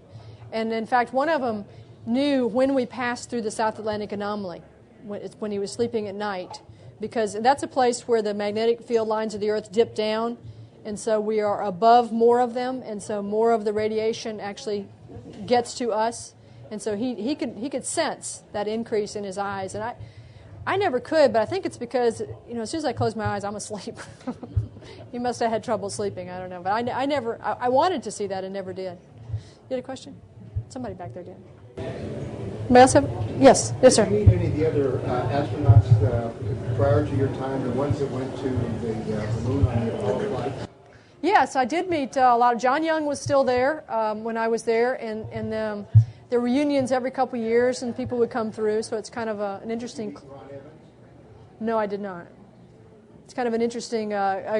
S3: and in fact, one of them knew when we passed through the South Atlantic anomaly when he was sleeping at night, because that's a place where the magnetic field lines of the Earth dip down, and so we are above more of them, and so more of the radiation actually gets to us, and so he could sense that increase in his eyes, and I never could, but I think it's because as soon as I close my eyes, I'm asleep. He must have had trouble sleeping. I don't know, but I wanted to see that and never did. You had a question? Somebody back there did. Anybody else have? Yes, sir.
S6: Did you meet any of the other astronauts prior to your time, the ones that went to the moon on the Apollo flight?
S3: Yes, I did meet a lot of. John Young was still there when I was there, and there were reunions every couple of years, and people would come through. So it's kind of an interesting. No, I did not. It's kind of an interesting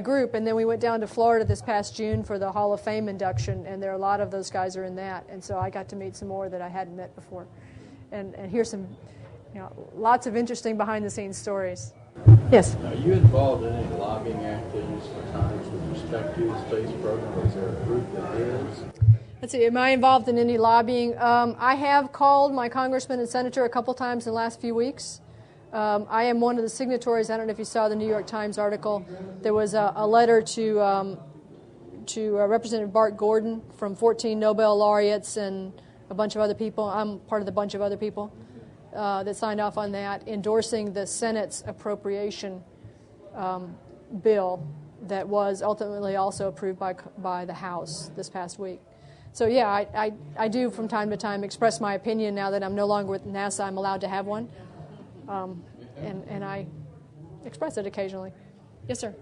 S3: group, and then we went down to Florida this past June for the Hall of Fame induction, and there are a lot of those guys are in that, and so I got to meet some more that I hadn't met before, and hear some, lots of interesting behind-the-scenes stories. Yes.
S7: Are you involved in any lobbying activities for Congress with respect to the space program? Is there a group that is?
S3: Let's see, am I involved in any lobbying? I have called my congressman and senator a couple times in the last few weeks. I am one of the signatories. I don't know if you saw the New York Times article. There was a letter to Representative Bart Gordon from 14 Nobel laureates and a bunch of other people. I'm part of the bunch of other people that signed off on that, endorsing the Senate's appropriation bill that was ultimately also approved by the House this past week. So yeah, I do from time to time express my opinion now that I'm no longer with NASA. I'm allowed to have one. And I express it occasionally. Yes, sir.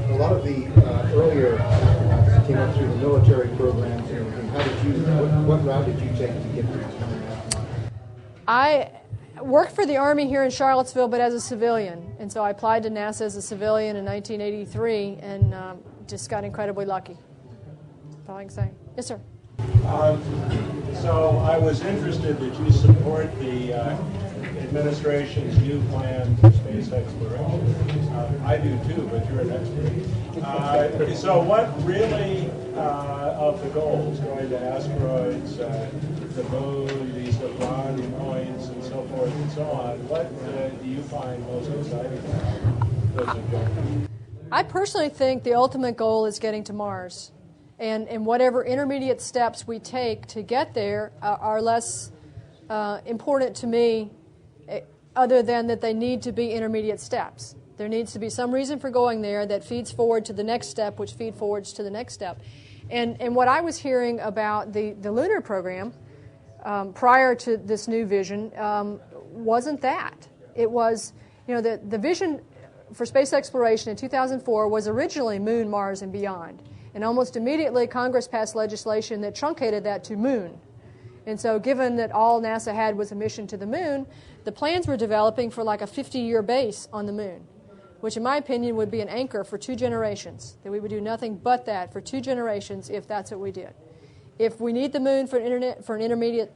S6: A lot of the earlier astronauts came up through the military programs and everything. How did you? What route did you take to get to becoming an astronaut?
S3: I worked for the Army here in Charlottesville, but as a civilian, and so I applied to NASA as a civilian in 1983, and just got incredibly lucky. That's all I can say. Yes, sir.
S8: So I was interested that you support the administration's new plan for space exploration. I do too, but you're an expert. So what really of the goals, going to asteroids, the moon, these Lagrange points, and so forth and so on, what do you find most exciting about those objectives?
S3: I personally think the ultimate goal is getting to Mars. And whatever intermediate steps we take to get there are less important to me, other than that they need to be intermediate steps. There needs to be some reason for going there that feeds forward to the next step, which feed forwards to the next step. And what I was hearing about the lunar program prior to this new vision wasn't that. It was, the vision for space exploration in 2004 was originally Moon, Mars, and beyond. And almost immediately, Congress passed legislation that truncated that to Moon. And so given that all NASA had was a mission to the Moon, the plans were developing for like a 50-year base on the Moon, which in my opinion would be an anchor for 2 generations, that we would do nothing but that for 2 generations if that's what we did. If we need the Moon for an intermediate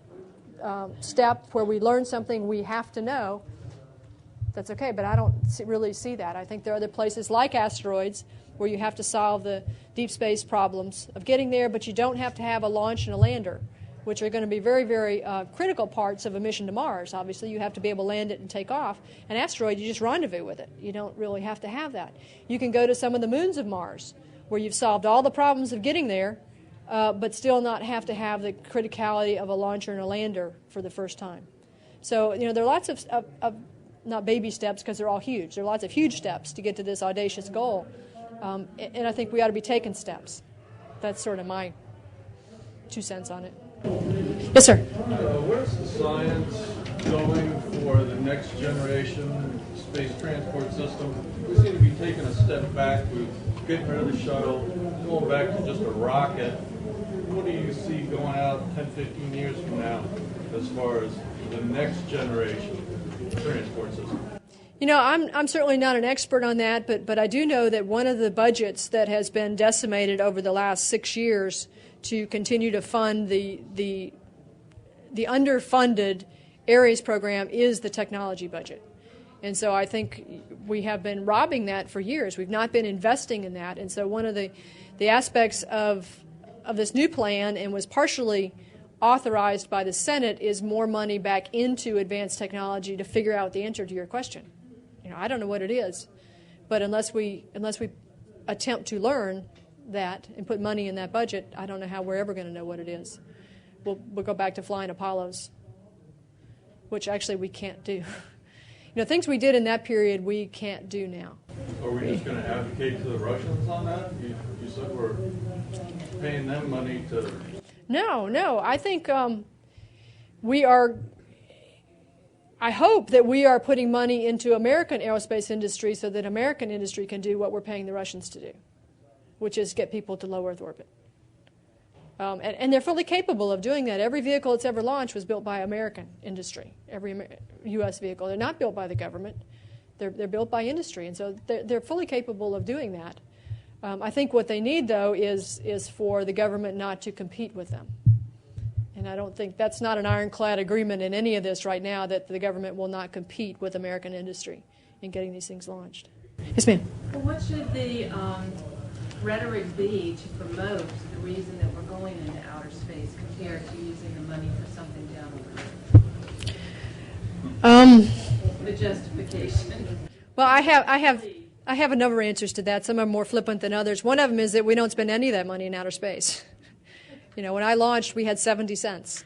S3: step where we learn something we have to know, that's okay, but I don't really see that. I think there are other places like asteroids where you have to solve the deep space problems of getting there, but you don't have to have a launch and a lander, which are going to be very, very critical parts of a mission to Mars. Obviously, you have to be able to land it and take off. An asteroid, you just rendezvous with it. You don't really have to have that. You can go to some of the moons of Mars, where you've solved all the problems of getting there, but still not have to have the criticality of a launcher and a lander for the first time. So, there are lots of not baby steps because they're all huge. There are lots of huge steps to get to this audacious goal. And I think we ought to be taking steps. That's sort of my 2 cents on it. Yes, sir.
S5: What is the science
S9: going for the next generation space transport system. We seem to be taking a step back. We're getting rid of the shuttle, going back to just a rocket. What do you see going out 10, 15 years from now as far as the next generation transport system?
S3: You know, I'm certainly not an expert on that, but I do know that one of the budgets that has been decimated over the last 6 years to continue to fund the underfunded Ares program is the technology budget. And so I think we have been robbing that for years. We've not been investing in that. And so one of the aspects of this new plan, and was partially authorized by the Senate, is more money back into advanced technology to figure out the answer to your question. You know, I don't know what it is, but unless we attempt to learn that and put money in that budget, I don't know how we're ever going to know what it is. We'll go back to flying Apollos, which actually we can't do. You know, things we did in that period we can't do now.
S9: Are we just going to advocate to the Russians on that? You said we're paying them money to...
S3: No. I think we are... I hope that we are putting money into American aerospace industry so that American industry can do what we're paying the Russians to do, which is get people to low Earth orbit. And they're fully capable of doing that. Every vehicle that's ever launched was built by American industry, every U.S. vehicle. They're not built by the government. They're built by industry, and so they're fully capable of doing that. I think what they need, though, is for the government not to compete with them. And I don't think that's not an ironclad agreement in any of this right now, that the government will not compete with American industry in getting these things launched. Yes, ma'am.
S10: Well, what should the rhetoric be to promote the reason that we're going into outer space compared to using the money for something down on Earth? The justification.
S3: Well, I have a number of answers to that. Some are more flippant than others. One of them is that we don't spend any of that money in outer space. You know, when I launched, we had 70 cents.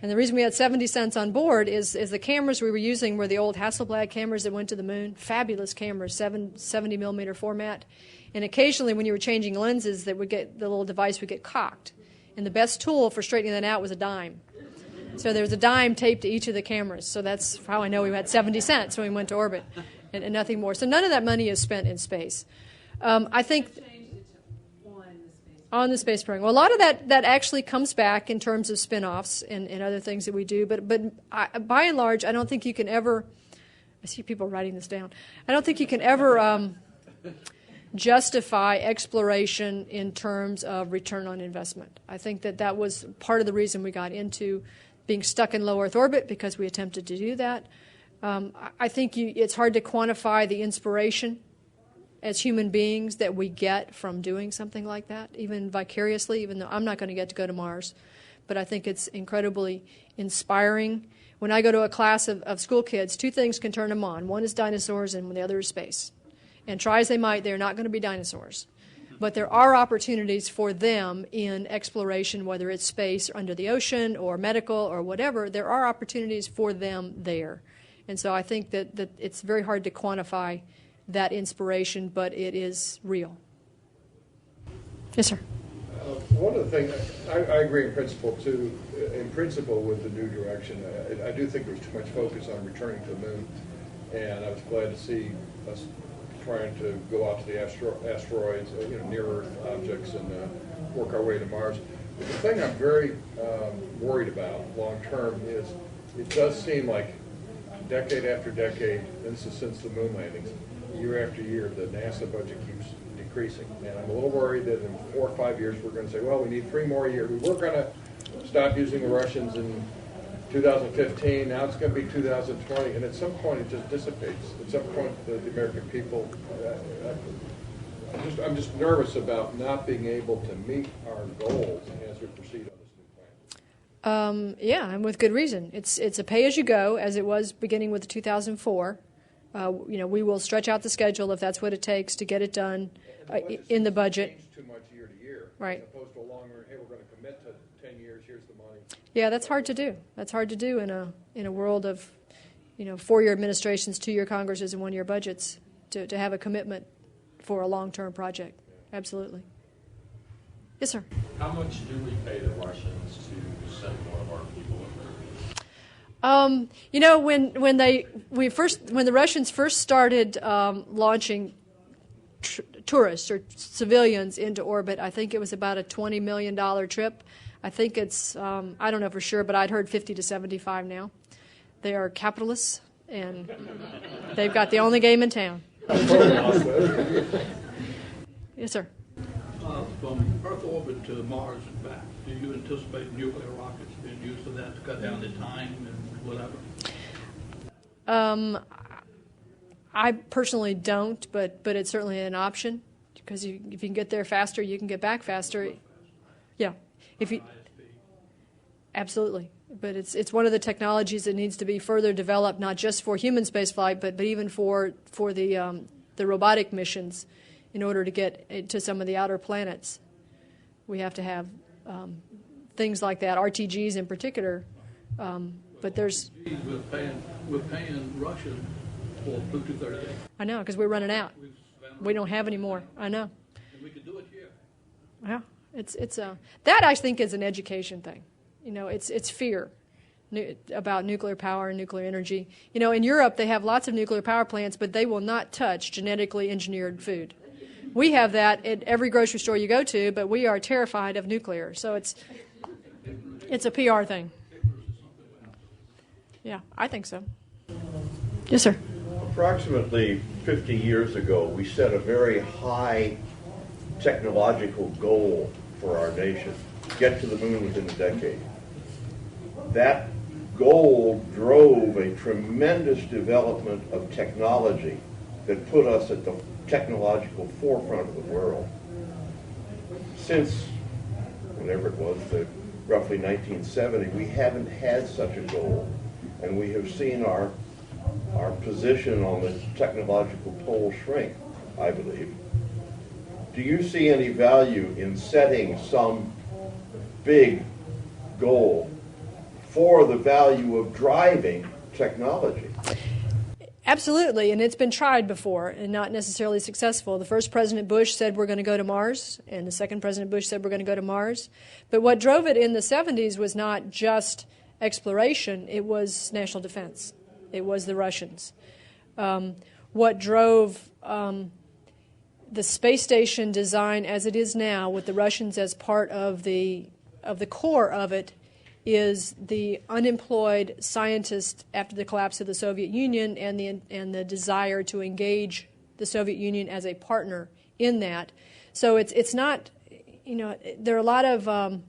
S3: And the reason we had 70 cents on board is the cameras we were using were the old Hasselblad cameras that went to the moon. Fabulous cameras, 70 millimeter format. And occasionally when you were changing lenses, the little device would get cocked. And the best tool for straightening that out was a dime. So there was a dime taped to each of the cameras. So that's how I know we had 70 cents when we went to orbit, and nothing more. So none of that money is spent in space. I think on the space program. Well, a lot of that actually comes back in terms of spin-offs and other things that we do. But by and large, I don't think you can ever, I see people writing this down, I don't think you can ever justify exploration in terms of return on investment. I think that was part of the reason we got into being stuck in low Earth orbit, because we attempted to do that. I think it's hard to quantify the inspiration as human beings that we get from doing something like that, even vicariously, even though I'm not going to get to go to Mars. But I think it's incredibly inspiring. When I go to a class of school kids, two things can turn them on. One is dinosaurs and the other is space. And try as they might, they're not going to be dinosaurs. But there are opportunities for them in exploration, whether it's space or under the ocean or medical or whatever. There are opportunities for them there. And so I think that it's very hard to quantify that inspiration, but it is real. Yes, sir.
S11: One of the things, I agree in principle, too, with the new direction. I do think there was too much focus on returning to the moon, and I was glad to see us trying to go out to the asteroids, near-Earth objects, and work our way to Mars. But the thing I'm very worried about long-term is it does seem like decade after decade, and this is since the moon landings, year after year, the NASA budget keeps decreasing. And I'm a little worried that in 4 or 5 years we're going to say, well, we need 3 more years. We were going to stop using the Russians in 2015. Now it's going to be 2020. And at some point it just dissipates. At some point the American people, I'm just nervous about not being able to meet our goals as we proceed on this new plan.
S3: Yeah, and with good reason. It's a pay-as-you-go, as it was beginning with 2004. We will stretch out the schedule if that's what it takes to get it done in the budget.
S11: Too much year to year,
S3: right?
S11: As opposed to a longer. Hey, we're going to commit to 10 years. Here's the money.
S3: Yeah, that's hard to do. That's hard to do in a world of 4-year administrations, 2-year Congresses, and 1-year budgets. To have a commitment for a long-term project. Absolutely. Yes, sir.
S12: How much do we pay the Russians to send more of our people over?
S3: You know, when the Russians first started launching tourists or civilians into orbit, I think it was about a $20 million trip. I think it's I don't know for sure, but I'd heard 50 to 75 now. They are capitalists, and they've got the only game in town. Yes, sir.
S12: From Earth orbit to Mars and back, do you anticipate nuclear rockets being used for that to cut down the time and whatever?
S3: I personally don't, but it's certainly an option because if you can get there faster, you can get back faster. Yeah, absolutely. But it's one of the technologies that needs to be further developed, not just for human spaceflight, but even for the robotic missions. In order to get to some of the outer planets, we have to have things like that, RTGs in particular. But there's...
S12: We're paying Russia for Pluto 38.
S3: I know, because we're running out. We don't have any more. I know.
S12: And we could do it here.
S3: Yeah, it's that I think is an education thing. You know, it's fear about nuclear power and nuclear energy. You know, in Europe they have lots of nuclear power plants, but they will not touch genetically engineered food. We have that at every grocery store you go to, but we are terrified of nuclear. So it's a PR thing. Yeah, I think so. Yes, sir.
S13: Approximately 50 years ago, we set a very high technological goal for our nation, get to the moon within a decade. That goal drove a tremendous development of technology that put us at the technological forefront of the world. Since, whenever it was, roughly 1970, we haven't had such a goal, and we have seen our position on the technological pole shrink, I believe. Do you see any value in setting some big goal for the value of driving technology?
S3: Absolutely, and it's been tried before and not necessarily successful. The first President Bush said we're going to go to Mars, and the second President Bush said we're going to go to Mars. But what drove it in the 70s was not just exploration, it was national defense. It was the Russians. What drove the space station design as it is now, with the Russians as part of the core of it, is the unemployed scientists after the collapse of the Soviet Union and the desire to engage the Soviet Union as a partner in that. So it's not, you know, there are a lot of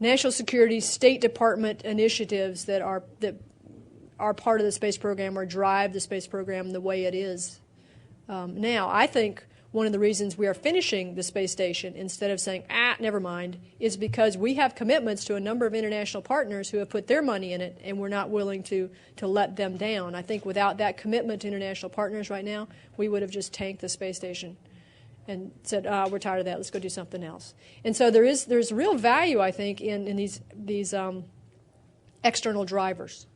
S3: national security, State Department initiatives that are part of the space program or drive the space program the way it is now. I think one of the reasons we are finishing the space station instead of saying, never mind, is because we have commitments to a number of international partners who have put their money in it, and we're not willing to let them down. I think without that commitment to international partners right now, we would have just tanked the space station and said, we're tired of that, let's go do something else. And so there's real value, I think, in these external drivers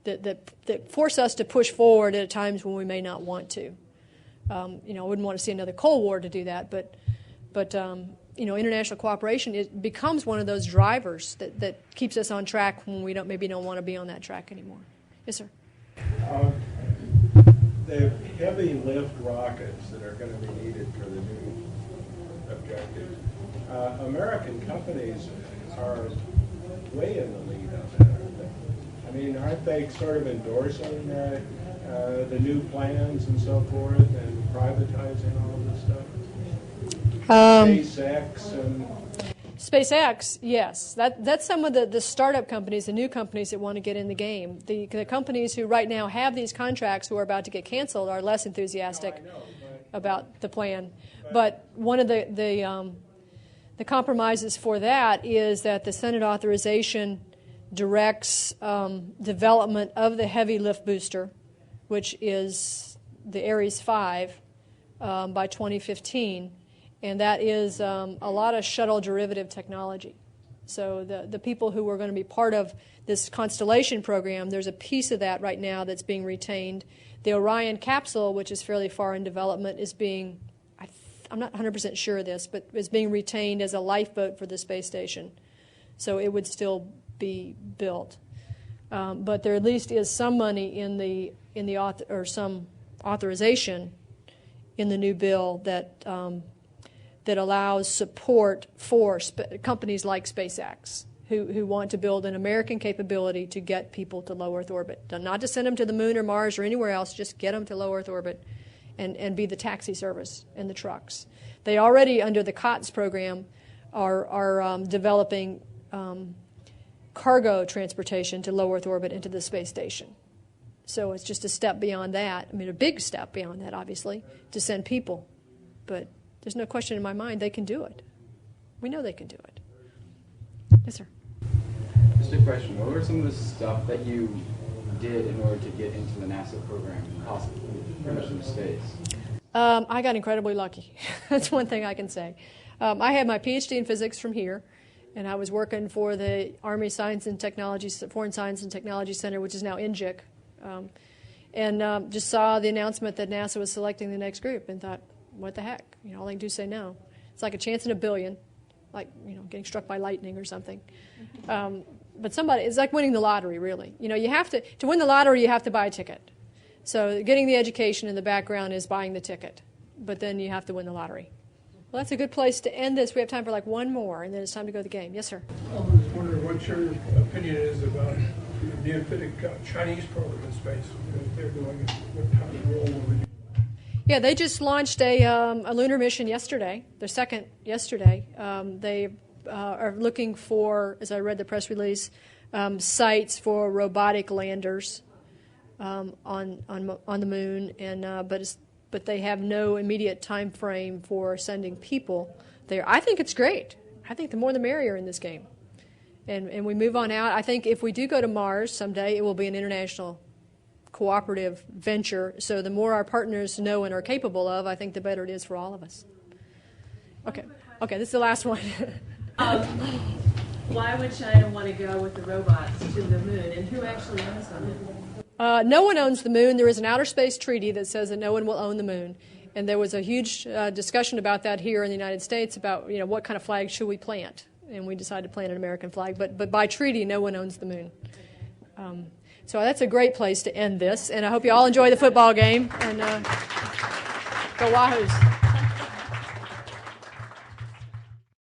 S3: that force us to push forward at times when we may not want to. You know, I wouldn't want to see another Cold War to do that, but you know, international cooperation, it becomes one of those drivers that keeps us on track when we maybe don't want to be on that track anymore. Yes, sir.
S8: The heavy lift rockets that are going to be needed for the new objectives, American companies are way in the lead on that, aren't they? I mean, aren't they sort of endorsing the new plans and so forth, and privatizing all of this stuff? SpaceX and...
S3: SpaceX, yes. That's some of the startup companies, the new companies that want to get in the game. The companies who right now have these contracts who are about to get canceled are less enthusiastic about the plan. But one of the compromises for that is that the Senate authorization directs development of the heavy lift booster, which is the Ares 5, by 2015. And that is a lot of shuttle derivative technology. So the people who are going to be part of this Constellation program, there's a piece of that right now that's being retained. The Orion capsule, which is fairly far in development, is being, I'm not 100% sure of this, but is being retained as a lifeboat for the space station. So it would still be built. But there at least is some money in the or some authorization in the new bill that that allows support for companies like SpaceX who want to build an American capability to get people to low Earth orbit. Not to send them to the moon or Mars or anywhere else, just get them to low Earth orbit and be the taxi service and the trucks. They already, under the COTS program, are developing cargo transportation to low Earth orbit into the space station. So it's just a step beyond that. I mean, a big step beyond that, obviously, to send people. But there's no question in my mind they can do it. We know they can do it. Yes, sir.
S14: Just a question. What were some of the stuff that you did in order to get into the NASA program and possibly pretty much into space?
S3: I got incredibly lucky. That's one thing I can say. I had my PhD in physics from here, and I was working for the Army Science and Technology, Foreign Science and Technology Center, which is now NGIC, and just saw the announcement that NASA was selecting the next group and thought, what the heck? You know, all I can do is say no. It's like a chance in a billion, like, you know, getting struck by lightning or something. But it's like winning the lottery, really. You know, you have to win the lottery, you have to buy a ticket. So getting the education in the background is buying the ticket, but then you have to win the lottery. Well, that's a good place to end this. We have time for like one more, and then it's time to go to the game. Yes, sir.
S15: I was wondering what your opinion is about the neophytic Chinese program in space, what they're doing, and what kind of role will it.
S3: Yeah, they just launched a lunar mission yesterday, their second yesterday. They are looking for, as I read the press release, sites for robotic landers on the moon, and but they have no immediate time frame for sending people there. I think it's great. I think the more the merrier in this game. And we move on out. I think if we do go to Mars someday, it will be an international cooperative venture. So the more our partners know and are capable of, I think the better it is for all of us. Okay, this is the last one.
S10: Why would China want to go with the robots to the moon, and who actually owns the moon?
S3: No one owns the moon. There is an outer space treaty that says that no one will own the moon. And there was a huge discussion about that here in the United States about, you know, what kind of flag should we plant. And we decided to plant an American flag. But by treaty, no one owns the moon. So that's a great place to end this. And I hope you all enjoy the football game. And go Wahoos.